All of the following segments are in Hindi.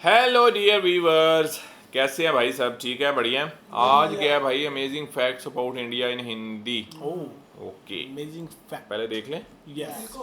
हेलो डियर व्यूवर्स, कैसे हैं भाई? सब ठीक है, बढ़िया है। आज क्या है भाई? Amazing facts about India in Hindi. Okay, amazing fact. पहले देख लें। यस।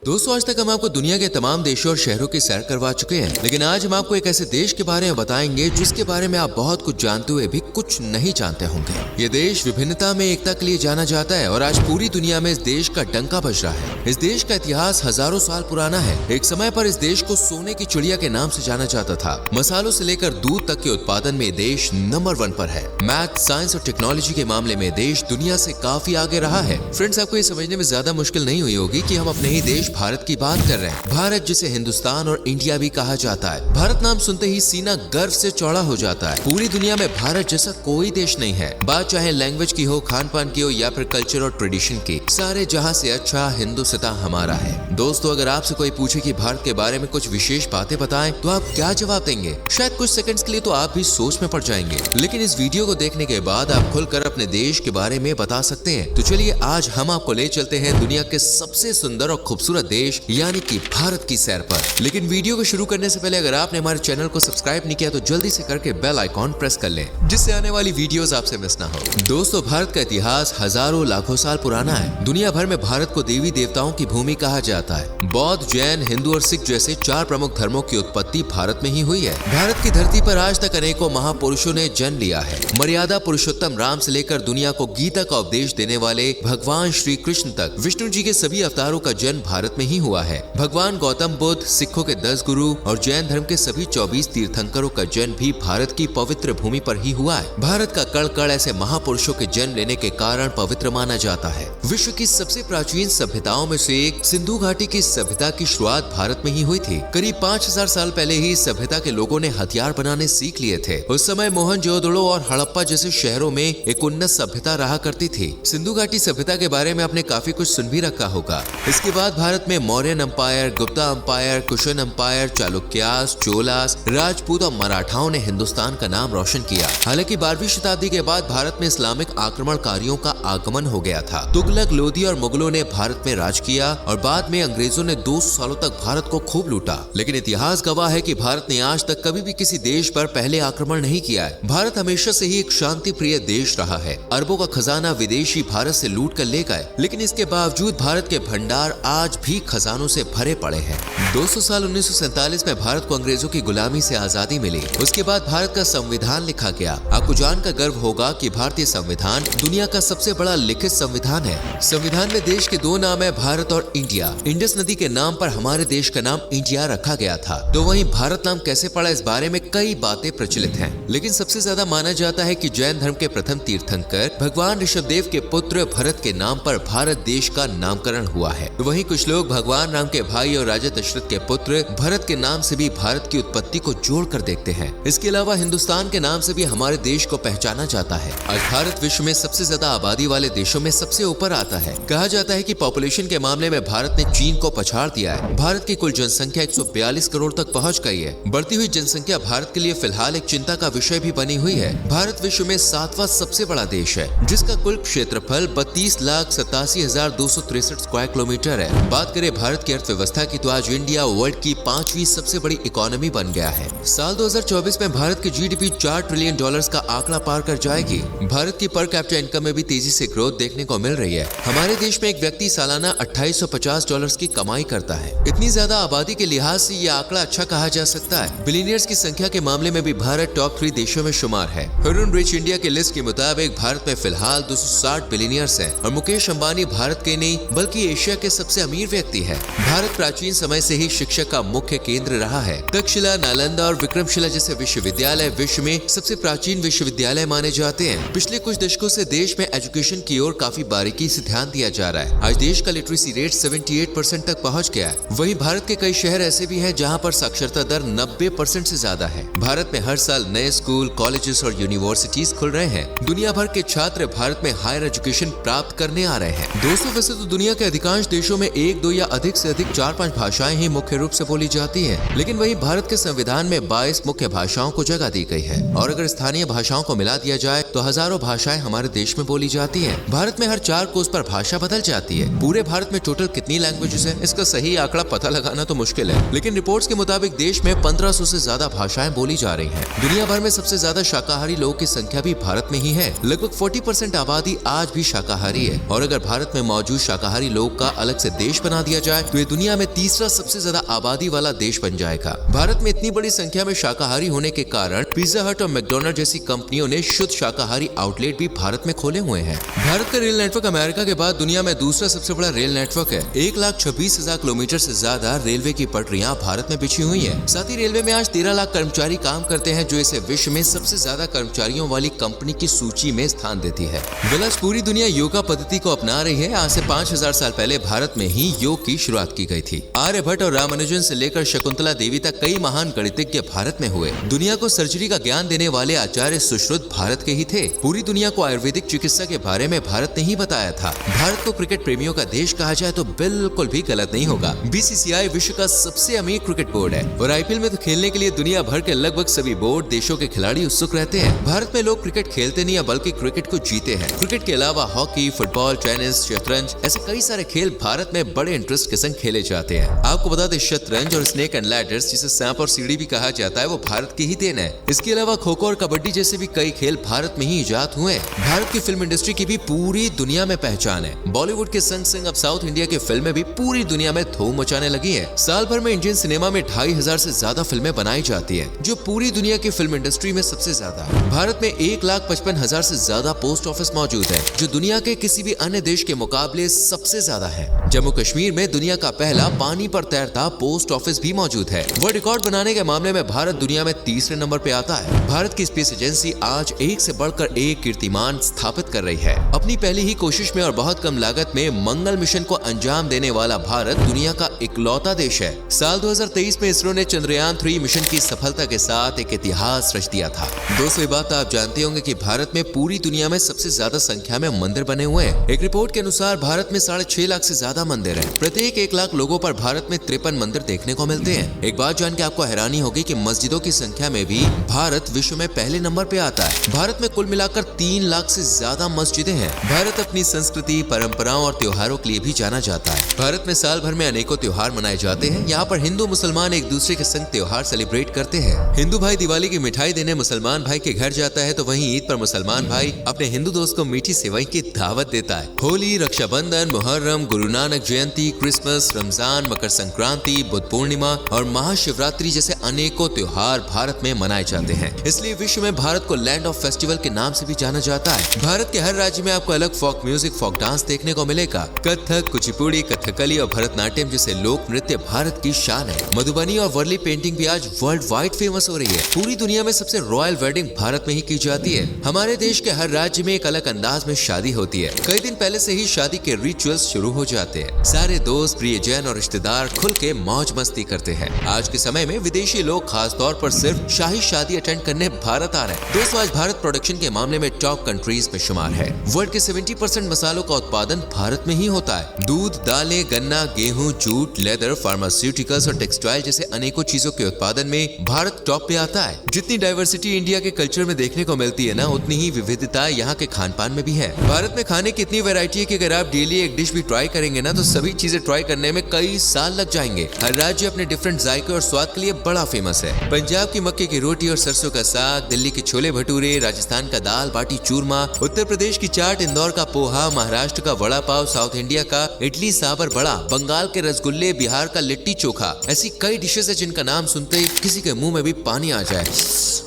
दोस्तों, आज तक हम आपको दुनिया के तमाम देशों और शहरों की सैर करवा चुके हैं, लेकिन आज हम आपको एक ऐसे देश के बारे में बताएंगे जिसके बारे में आप बहुत कुछ जानते हुए भी कुछ नहीं जानते होंगे। ये देश विभिन्नता में एकता के लिए जाना जाता है और आज पूरी दुनिया में इस देश का डंका बज रहा है। इस देश का इतिहास हजारों साल पुराना है। एक समय पर इस देश को सोने की चिड़िया के नाम से जाना जाता था। मसालों से लेकर दूध तक के उत्पादन में देश नंबर 1 पर है। मैथ, साइंस और टेक्नोलॉजी के मामले में देश दुनिया से काफी आगे रहा है। फ्रेंड्स, आपको ये समझने में ज्यादा मुश्किल नहीं हुई होगी कि हम अपने ही देश भारत की बात कर रहे हैं। भारत, जिसे हिंदुस्तान और इंडिया भी कहा जाता है। भारत नाम सुनते ही सीना गर्व से चौड़ा हो जाता है। पूरी दुनिया में भारत जैसा कोई देश नहीं है। बात चाहे लैंग्वेज की हो, खान पान की हो या फिर कल्चर और ट्रेडिशन की, सारे जहां से अच्छा हिंदुस्तान हमारा है। दोस्तों, अगर आपसे कोई पूछे कि भारत के बारे में कुछ विशेष बातें बताएं, तो आप क्या जवाब देंगे? शायद कुछ सेकंड्स के लिए तो आप भी सोच में पड़ जाएंगे, लेकिन इस वीडियो को देखने के बाद आप खुलकर अपने देश के बारे में बता सकते हैं। तो चलिए, आज हम आपको ले चलते हैं दुनिया के सबसे सुंदर और खूबसूरत देश यानी कि भारत की सैर पर। लेकिन वीडियो को शुरू करने से पहले अगर आपने हमारे चैनल को सब्सक्राइब नहीं किया तो जल्दी से करके बेल आइकॉन प्रेस कर लें, जिससे आने वाली वीडियोस आपसे मिस ना हो। दोस्तों, भारत का इतिहास हजारों लाखों साल पुराना है। दुनिया भर में भारत को देवी देवताओं की भूमि कहा जाता है। बौद्ध, जैन, हिंदू और सिख जैसे 4 प्रमुख धर्मों की उत्पत्ति भारत में ही हुई है। भारत की धरती पर आज तक अनेकों महापुरुषों ने जन्म लिया है। मर्यादा पुरुषोत्तम राम से लेकर दुनिया को गीता का उपदेश देने वाले भगवान श्री कृष्ण तक विष्णु जी के सभी अवतारों का जन्म भारत में ही हुआ है। भगवान गौतम बुद्ध, सिखों के 10 गुरु और जैन धर्म के सभी 24 तीर्थंकरों का जन्म भी भारत की पवित्र भूमि पर ही हुआ है। भारत का कण कण ऐसे महापुरुषों के जन्म लेने के कारण पवित्र माना जाता है। विश्व की सबसे प्राचीन सभ्यताओं में से एक सिंधु घाटी की सभ्यता की शुरुआत भारत में ही हुई थी। करीब 5000 साल पहले ही इस सभ्यता के लोगों ने हथियार बनाने सीख लिए थे। उस समय मोहनजोदड़ो और हड़प्पा जैसे शहरों में एक उन्नत सभ्यता रहा करती थी। सिंधु घाटी सभ्यता के बारे में आपने काफी कुछ सुन भी रखा होगा। इसके बाद भारत में Mauryan umpire, Gupta umpire, cushion umpire, Chalukyas, Cholas, Rajput और मराठाओं ने हिंदुस्तान का नाम रोशन किया। हालांकि 12वीं शताब्दी के बाद भारत में इस्लामिक आक्रमणकारियों का आगमन हो गया था। तुगलक, लोधी और मुगलों ने भारत में राज किया और बाद में अंग्रेजों ने 200 सालों तक भारत को खूब लूटा। लेकिन इतिहास गवाह है कि भारत ने आज तक कभी भी किसी देश पर पहले आक्रमण नहीं किया है। भारत हमेशा से ही एक शांति प्रिय देश रहा है। अरबों का खजाना विदेशी भारत से लूट कर ले गए, लेकिन इसके बावजूद भारत के भंडार आज भी खजानों से भरे पड़े हैं। 200 साल 1947 में भारत को अंग्रेजों की गुलामी से आजादी मिली। उसके बाद भारत का संविधान लिखा गया। आपको जानकर गर्व होगा कि भारतीय संविधान दुनिया का सबसे बड़ा लिखित संविधान है। संविधान में देश के 2 नाम है, भारत और इंडिया। इंडस नदी के नाम पर हमारे देश का नाम इंडिया रखा गया था। तो वहीं भारत नाम कैसे पड़ा, इस बारे में कई बातें प्रचलित हैं, लेकिन सबसे ज्यादा माना जाता है कि जैन धर्म के प्रथम तीर्थंकर भगवान ऋषभदेव के पुत्र भरत के नाम पर भारत देश का नामकरण हुआ है। तो वहीं कुछ लोग भगवान राम के भाई और राजा दशरथ के पुत्र भरत के नाम से भी भारत की उत्पत्ति को जोड़ कर देखते हैं। इसके अलावा हिंदुस्तान के नाम से भी हमारे देश को पहचाना जाता है। आज भारत विश्व में सबसे ज्यादा आबादी वाले देशों में सबसे ऊपर आता है। कहा जाता है कि पॉपुलेशन के मामले में भारत ने चीन को पछाड़ दिया है। भारत की कुल जनसंख्या 142 करोड़ तक पहुंच गई है। बढ़ती हुई जनसंख्या भारत के लिए फिलहाल एक चिंता का विषय भी बनी हुई है। भारत विश्व में 7वां सबसे बड़ा देश है, जिसका कुल क्षेत्रफल 32,87,263 स्क्वायर किलोमीटर है। बात करें भारत की अर्थव्यवस्था की, तो आज इंडिया वर्ल्ड की 5वीं सबसे बड़ी इकोनॉमी बन गया है। साल 2024 में भारत की जीडीपी $4 ट्रिलियन का आंकड़ा पार कर जाएगी। भारत की पर कैपिटा इनकम में भी तेजी से ग्रोथ देखने को मिल रही है। हमारे देश में एक व्यक्ति सालाना $2850 की कमाई करता है। इतनी ज्यादा आबादी के लिहाज से ये आंकड़ा अच्छा कहा जा सकता है। बिलियनियर्स की संख्या के मामले में भी भारत टॉप 3 देशों में शुमार है। हुरुन रिच इंडिया की लिस्ट के मुताबिक भारत में फिलहाल 260 बिलियनियर्स हैं और मुकेश अंबानी भारत के नहीं बल्कि एशिया के सबसे अमीर व्यक्ति है। भारत प्राचीन समय से ही शिक्षा का मुख्य केंद्र रहा है। तक्षशिला, नालंदा और विक्रमशिला जैसे विश्वविद्यालय विश्व में सबसे प्राचीन विश्वविद्यालय माने जाते हैं। पिछले कुछ दशकों से देश में एजुकेशन की ओर काफी बारीकी से ध्यान दिया जा रहा है। आज देश का लिटरेसी रेट 78% तक पहुंच गया है। वहीं भारत के कई शहर ऐसे भी हैं जहां पर साक्षरता दर 90% से ज्यादा है। भारत में हर साल नए स्कूल, कॉलेजेस और यूनिवर्सिटीज खुल रहे हैं। दुनिया भर के छात्र भारत में हायर एजुकेशन प्राप्त करने आ रहे हैं। दोस्तों, वैसे तो दुनिया के अधिकांश देशों में एक एक, दो या अधिक से अधिक 4-5 भाषाएं ही मुख्य रूप से बोली जाती हैं। लेकिन वही भारत के संविधान में 22 मुख्य भाषाओं को जगह दी गई है और अगर स्थानीय भाषाओं को मिला दिया जाए तो हजारों भाषाएं हमारे देश में बोली जाती हैं। भारत में हर 4 कोस पर भाषा बदल जाती है। पूरे भारत में टोटल कितनी लैंग्वेजेस है, इसका सही आंकड़ा पता लगाना तो मुश्किल है, लेकिन रिपोर्ट्स के मुताबिक देश में 1500 से ज्यादा भाषाएं बोली जा रही हैं। दुनिया भर में सबसे ज्यादा शाकाहारी लोगों की संख्या भी भारत में ही है। लगभग 40% आबादी आज भी शाकाहारी है और अगर भारत में मौजूद शाकाहारी लोग का अलग से देश बना दिया जाए तो ये दुनिया में तीसरा सबसे ज्यादा आबादी वाला देश बन जाएगा। भारत में इतनी बड़ी संख्या में शाकाहारी होने के कारण पिज्जा हट और मैकडॉनल्ड जैसी कंपनियों ने शुद्ध शाकाहारी आउटलेट भी भारत में खोले हुए हैं। भारत का रेल नेटवर्क अमेरिका के बाद दुनिया में दूसरा सबसे बड़ा रेल नेटवर्क है। 1,26,000 किलोमीटर से ज्यादा रेलवे की पटरियां भारत में बिछी हुई है। साथ ही रेलवे में आज 13 लाख कर्मचारी काम करते हैं, जो इसे विश्व में सबसे ज्यादा कर्मचारियों वाली कंपनी की सूची में स्थान देती है। आज पूरी दुनिया योगा पद्धति को अपना रही है। आज से 5000 साल पहले भारत में ही योग की शुरुआत की गई थी। आर्यभट्ट और रामानुजन से लेकर शकुंतला देवी तक कई महान गणितज्ञ भारत में हुए। दुनिया को सर्जरी का ज्ञान देने वाले आचार्य सुश्रुत भारत के ही थे। पूरी दुनिया को आयुर्वेदिक चिकित्सा के बारे में भारत ने ही बताया था। भारत को क्रिकेट प्रेमियों का देश कहा जाए तो बिल्कुल भी गलत नहीं होगा। बीसीसीआई विश्व का सबसे अमीर क्रिकेट बोर्ड है और आईपीएल में तो खेलने के लिए दुनिया भर के लगभग सभी बोर्ड देशों के खिलाड़ी उत्सुक रहते हैं। भारत में लोग क्रिकेट खेलते नहीं बल्कि क्रिकेट को जीते हैं। क्रिकेट के अलावा हॉकी, फुटबॉल, टेनिस, शतरंज ऐसे कई सारे खेल भारत में बड़े इंटरेस्ट के संग खेले जाते हैं। आपको बता दें, शतरंज और स्नेक एंड लैडर्स जिसे सांप और सीढ़ी भी कहा जाता है वो भारत की ही देन है। इसके अलावा खो खो और कबड्डी जैसे भी कई खेल भारत में ही इजाद हुए। भारत की फिल्म इंडस्ट्री की भी पूरी दुनिया में पहचान है। बॉलीवुड के संग संग अब साउथ इंडिया की फिल्में भी पूरी दुनिया में धूम मचाने लगी है। साल भर में इंडियन सिनेमा में 2500 से ज्यादा फिल्में बनाई जाती है, जो पूरी दुनिया की फिल्म इंडस्ट्री में सबसे ज्यादा है। भारत में 1,55,000 से ज्यादा पोस्ट ऑफिस मौजूद है, जो दुनिया के किसी भी अन्य देश के मुकाबले सबसे ज्यादा है। जम्मू कश्मीर में दुनिया का पहला पानी पर तैरता पोस्ट ऑफिस भी मौजूद है। वर्ल्ड रिकॉर्ड बनाने के मामले में भारत दुनिया में तीसरे नंबर पे आता है। भारत की स्पेस एजेंसी आज एक से बढ़कर एक कीर्तिमान स्थापित कर रही है। अपनी पहली ही कोशिश में और बहुत कम लागत में मंगल मिशन को अंजाम देने वाला भारत दुनिया का इकलौता देश है। साल 2023 में इसरो ने चंद्रयान 3 मिशन की सफलता के साथ एक इतिहास रच दिया था। दोस्तों, ये बात आप जानते होंगे कि भारत में पूरी दुनिया में सबसे ज्यादा संख्या में मंदिर बने हुए हैं। एक रिपोर्ट के अनुसार भारत में 6.5 लाख से ज्यादा मंदिर हैं। प्रत्येक 1 लाख लोगों पर भारत में 53 मंदिर देखने को मिलते हैं। एक बात जान के आपको हैरानी होगी कि मस्जिदों की संख्या में भी भारत विश्व में पहले नंबर पे आता है। भारत में कुल मिलाकर 3 लाख से ज्यादा मस्जिदें हैं। भारत अपनी संस्कृति, परंपराओं और त्योहारों के लिए भी जाना जाता है। भारत में साल भर में अनेकों त्योहार मनाए जाते हैं। यहाँ पर हिंदू मुसलमान एक दूसरे के संग त्योहार सेलिब्रेट करते हैं। हिंदू भाई दिवाली की मिठाई देने मुसलमान भाई के घर जाता है, तो वहीं ईद पर मुसलमान भाई अपने हिंदू दोस्त को मीठी सेवई की दावत देता है। होली, रक्षाबंधन, मुहर्रम, गुरु नानक जयंती, क्रिसमस, रमजान, मकर संक्रांति, बुद्ध पूर्णिमा और महाशिवरात्रि जैसे अनेकों त्योहार भारत में मनाए जाते हैं। इसलिए विश्व में भारत को लैंड ऑफ फेस्टिवल के नाम से भी जाना जाता है। भारत के हर राज्य में आपको अलग फोक म्यूजिक, फोक डांस देखने को मिलेगा। कथक, कुचिपुड़ी, कथकली और भरतनाट्यम जैसे लोक नृत्य भारत की शान है। मधुबनी और वर्ली पेंटिंग भी आज वर्ल्ड वाइड फेमस हो रही है। पूरी दुनिया में सबसे रॉयल वेडिंग भारत में ही की जाती है। हमारे देश के हर राज्य में एक अलग अंदाज में शादी होती है। कई दिन पहले से ही शादी के रिचुअल्स शुरू हो जाते हैं। सारे दोस्त, प्रियजन और रिश्तेदार खुल के मौज मस्ती करते हैं। आज के समय में विदेशी लोग खास तौर पर सिर्फ शाही शादी अटेंड करने भारत आ रहे हैं। दोस्तों, आज भारत प्रोडक्शन के मामले में टॉप कंट्रीज में शुमार है। वर्ल्ड के 70% मसालों का उत्पादन भारत में ही होता है। दूध, दालें, गन्ना, गेहूं, जूट, लेदर, फार्मास्यूटिकल्स और टेक्सटाइल जैसे अनेकों चीजों के उत्पादन में भारत टॉप पे आता है। जितनी डाइवर्सिटी इंडिया के कल्चर में देखने को मिलती है ना, उतनी ही विविधता यहाँ के खान पान में भी है। भारत में खाने की इतनी वैरायटी है कि अगर आप डेली एक डिश भी ट्राई करेंगे ना, तो सभी चीजें ट्राई करने में कई साल लग जाएंगे। हर राज्य अपने डिफरेंट जायके और स्वाद के लिए बड़ा फेमस है। पंजाब की मक्के की रोटी और सरसों का साग, दिल्ली के छोले भटूरे, राजस्थान का दाल बाटी चूरमा, उत्तर प्रदेश की चाट, इंदौर का पोहा, महाराष्ट्र का वड़ा पाव, साउथ इंडिया का इडली सांभर बड़ा, बंगाल के रसगुल्ले, बिहार का लिट्टी चोखा, ऐसी कई डिशेज है जिनका नाम सुनते ही किसी के मुंह में भी पानी आ जाए।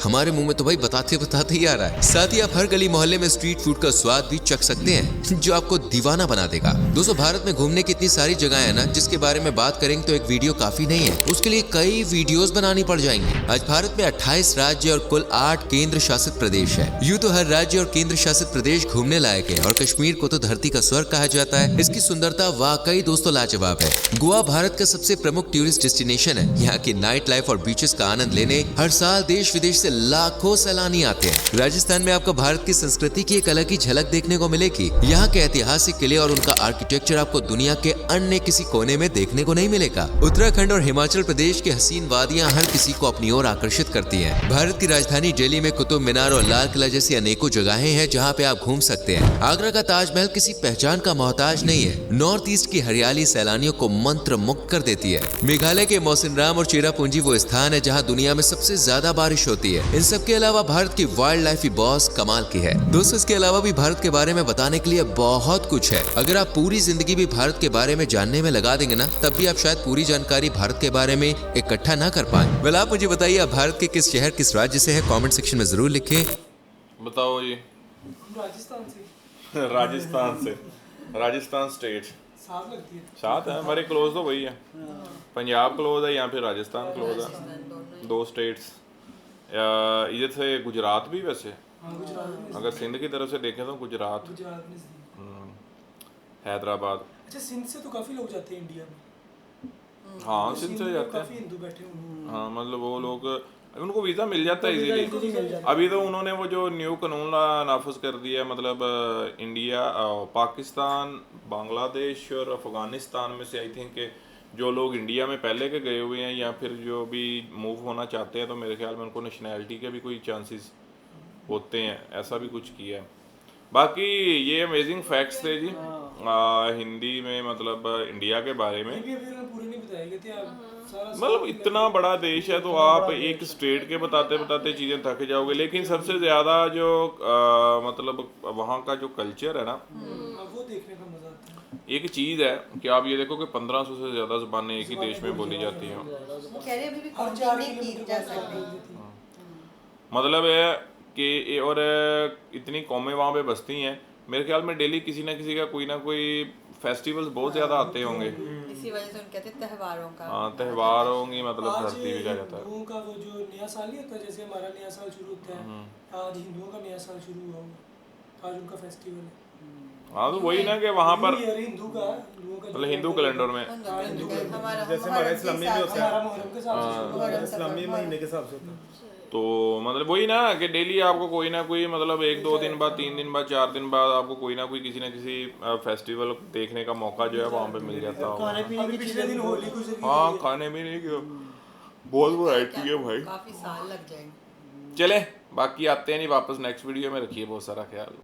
हमारे मुंह में तो भाई बताते बताते ही आ रहा है। साथ ही आप हर गली मोहल्ले में स्ट्रीट फूड का स्वाद भी चख सकते हैं, जो आपको दीवाना बना देगा। दोस्तों, भारत में घूमने की इतनी सारी जगह है ना, जिसके बारे में बात करेंगे तो एक वीडियो काफी नहीं है, उसके लिए कई वीडियोस बनानी पड़ जाएंगी। आज भारत में 28 राज्य और कुल 8 केंद्र शासित प्रदेश है। यूं तो हर राज्य और केंद्र शासित प्रदेश घूमने लायक है और कश्मीर को तो धरती का स्वर्ग कहा जाता है। इसकी सुंदरता वाकई दोस्तों लाजवाब है। गोवा भारत का सबसे प्रमुख टूरिस्ट डेस्टिनेशन है। यहाँ की नाइट लाइफ और बीचेस का आनंद लेने हर साल देश विदेश से लाखों सैलानी आते हैं। राजस्थान में आपको भारत की संस्कृति की एक अलग ही झलक देखने को मिलेगी। यहाँ के ऐतिहासिक किले और उनका आर्किटेक्चर आपको दुनिया के अन्य किसी कोने में देखने को नहीं मिलेगा। उत्तराखंड और हिमाचल प्रदेश की हसीन वादियां हर किसी को अपनी ओर आकर्षित करती हैं। भारत की राजधानी दिल्ली में कुतुब मीनार और लाल किला जैसी अनेकों जगहें हैं जहां पे आप घूम सकते हैं। आगरा का ताजमहल किसी पहचान का मोहताज नहीं है। नॉर्थ ईस्ट की हरियाली सैलानियों को मंत्र मुग्ध कर देती है। मेघालय के मौसिनराम और चेरापूंजी वो स्थान है जहां दुनिया में सबसे ज्यादा बारिश होती है। इन सब के अलावा भारत की वाइल्ड लाइफ भी बहुत कमाल की है। दोस्तों, इसके अलावा भी भारत के बारे में बताने के लिए बहुत कुछ है। अगर आप पूरी जिंदगी भी भारत के बारे में जानने में लगा देंगे ना, तब भी आप शायद पूरी जानकारी भारत के बारे में इकट्ठा ना कर पाए। वेल, आप मुझे बताइए, आप भारत के किस शहर किस राज्य से है? कमेंट सेक्शन में जरूर लिखें। बताओ जी। राजस्थान से। राजस्थान स्टेट साथ लगती है। साथ है, हमारे क्लोज तो वही है। पंजाब क्लोज है, यहाँ पे राजस्थान क्लोज है। दो स्टेट्स। इधर से गुजरात भी वैसे, गुजरात अगर सिंध की तरफ से देखें तो गुजरात, में। हैदराबाद। अच्छा, सिंध से तो काफी लोग जाते हैं इंडिया में। हाँ, सिंध से जाते काफी हैं। हिंदू बैठे हुए। हाँ, मतलब वो लोग, उनको वीज़ा मिल जाता है वीज़ा इजीली। easily मिल जाता है। अभी तो उन्होंने वो जो न्यू कानून नाफिज कर दिया है, मतलब इंडिया, पाकिस्तान, बांग्लादेश और अफगानिस्तान में से आई थिंक जो लोग इंडिया में पहले के गए हुए हैं या फिर जो भी मूव होना चाहते हैं, तो मेरे ख्याल में उनको नेशनैलिटी के भी कोई चांसेस होते हैं, ऐसा भी कुछ किया है। बाकी ये अमेजिंग फैक्ट्स थे जी हिंदी में, मतलब इंडिया के बारे में। अभी पूरे नहीं बताए गए थे आप सारा। मतलब इतना बड़ा देश है तो आप एक स्टेट के बताते बताते चीज़ें थक जाओगे, लेकिन सबसे ज़्यादा जो मतलब वहाँ का जो कल्चर है ना, वो देखने का मजा आता है। एक चीज़ है कि आप ये देखो कि 1500 से ज़्यादा ज़ुबानें एक ही देश में बोली जाती हैं। वो कह रहे हैं अभी भी हर 4 coordinate की किलोमीटर जा पर सकती बोल है। देती है। मतलब है कि और इतनी कौमें वहाँ पे बसती हैं, मेरे ख्याल में डेली किसी ना किसी का कोई ना कोई फेस्टिवल्स बहुत ज़्यादा आते होंगे। इसी वजह से उन कहते हैं त्योहारों का। हाँ, त्योहारों की मतलब आज धरती भी कहा जाता है। हिंदुओं का वो जो नया साल नहीं होता, जैसे हमारा नया साल शुरू होता है, आज हिंदुओं का नया साल शुरू हुआ होगा। आज उनका फेस्टिवल है। हाँ, तो वही ना कि वहाँ पर हिंदुओं का मतलब हिंदू कैलेंडर में हमारा जैसे हमारा इस्लामी में होता है, हमारा मुहर्रम के साथ मुहर्रम इस्लामी महीने के हिसाब से होता है। तो मतलब वही ना कि डेली आपको कोई ना कोई, मतलब 1-2 दिन बाद, 3 दिन बाद, 4 दिन बाद आपको कोई ना कोई किसी ना किसी फेस्टिवल देखने का मौका जो है वहाँ पे मिल जाता होगा। खाने पीने अभी की पिछले दिन होली गुजरी। हाँ, खाने में नहीं कि बहुत वैरायटी है भाई। काफी साल लग जाएंगे। चले, बाकी आते हैं नहीं वापस नेक्स्ट वीडियो में। रखिए बहुत सारा ख्याल।